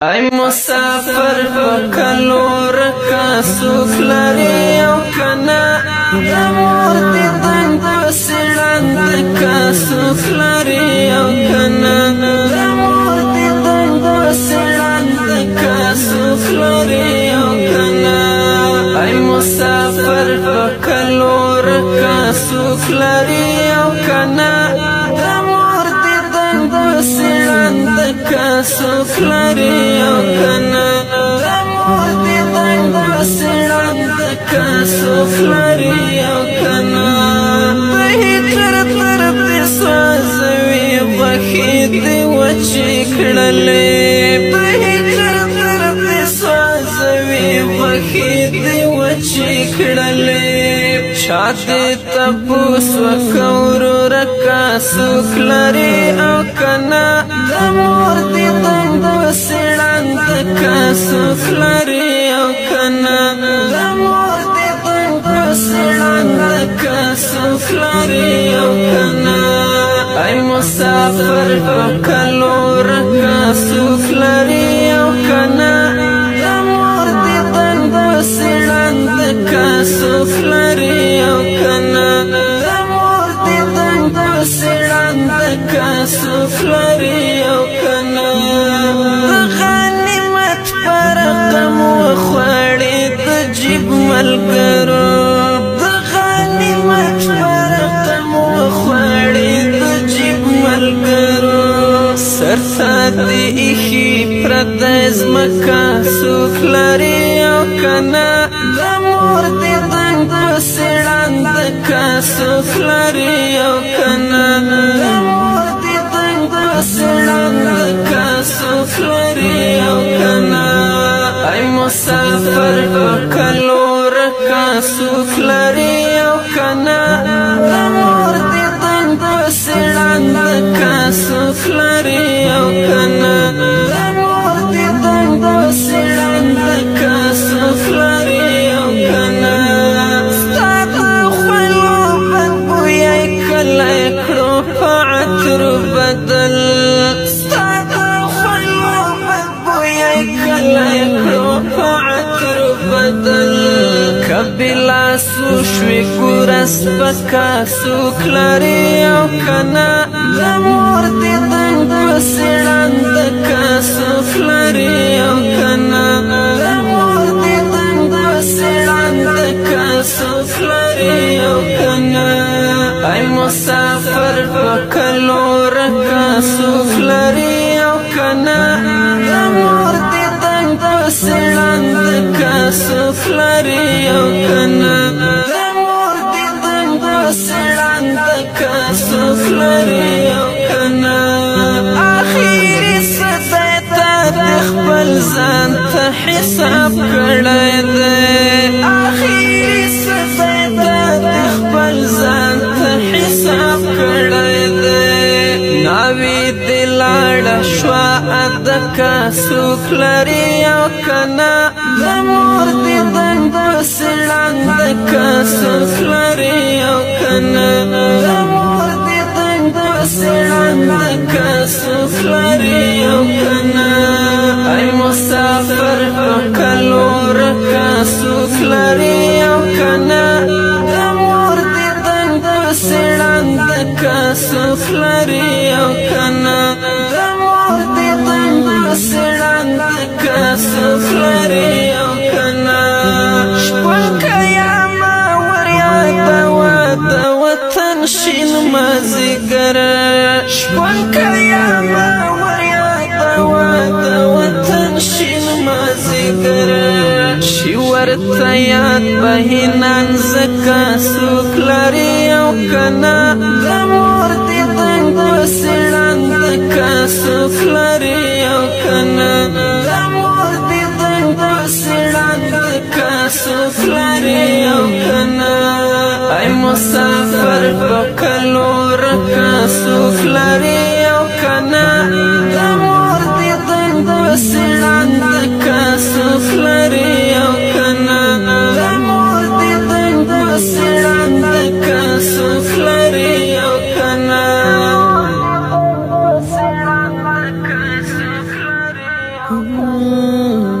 ای مسافر بکلور کا سوک لري او کنا د مور دیدن بسړند کا سوک لري او کنا د مور دیدن بسړند کا سوک لري او کنا ای مسافر بکلور کا سوک لري او کنا د مور دیدن بسړند کا سوک لري او کنا د مور دیدن بسړند کا سوک لري او کنا بهتر تر پسوازوي بخې دې وچې کړلې بهتر تر پسوازوي بخې دې وچې کړلې چا دې تپوس وکړو رکا سوک لري او کنا د مور دیدن بسړند کا سوک لري او کنا د مور دیدن بسړند کا سوک لري او کنا ای مسافر بکلور کا سوک لري او کنا د مور دیدن بسړند کا سوک لري او کنا د مور دیدن بسړند کا سوک لري او کنا غنیمت پر غم وخوړې د جیب ملګرو د غنیمت پر غم وخوړې د جیب ملګرو سرته دې ایښي پردی ځمکه سوک لري او کنا د مور دیدن بسړند کا سوک لري او کنا د مور دیدن بسړند کا سوک لري او کنا ای مسافر بکلور کا سوک لري او کنا د مور دیدن بسړند کا سوک لري او کنا د مور دیدن بسړند کا سوک لري او کنا ستا د خولو بدبویه کله کړو په عطر بدل ستا د خولو بدبویه کله کړو په عطر بدل کبلا سوشوي ګورس بکا سوک لري او کنا د مور دیدن بسړند کا سوک لري او کنا د مور دیدن بسړند کا سوک لري او کنا ای مسافر بکلور کا سوک لري او کنا د مور دیدن بسړند کا سوک لري او کنا د مور دیدن بسړند کا سوک لري او کنا اخیری صدای ته د خپل ځان ته حساب کړی دی اخیری صدای ته د خپل ځان ته حساب کړی دی ناوی دې لاړه شوه ادکه سوک لري او کنا د مور دیدن بسړند کا سوک لري او کنا د مور دیدن بسړند کا سوک لري او کنا ای مسافر بکلور کا سوک لري او کنا د مور دیدن بسړند کا سوک لري او کنا د مور دیدن بسړند کا سوک لري او کنا شپږ یاما وریاده د وطن شین مازیګر شپږ یاما وریاده د وطن شین مازیګر شي ورته یاد بهینان زکه سوک لري او کنا د مور دیدن بسړند کا سوک لري او کنا د مور دیدن بسړند کا سوک لري او کنا ای مسافر بکلور کا سوک لري او کنا د مور دیدن بسړند کا سوک لري او کنا د مور دیدن بسړند کا سوک لري او کنا بسړند کا سوک لري او غم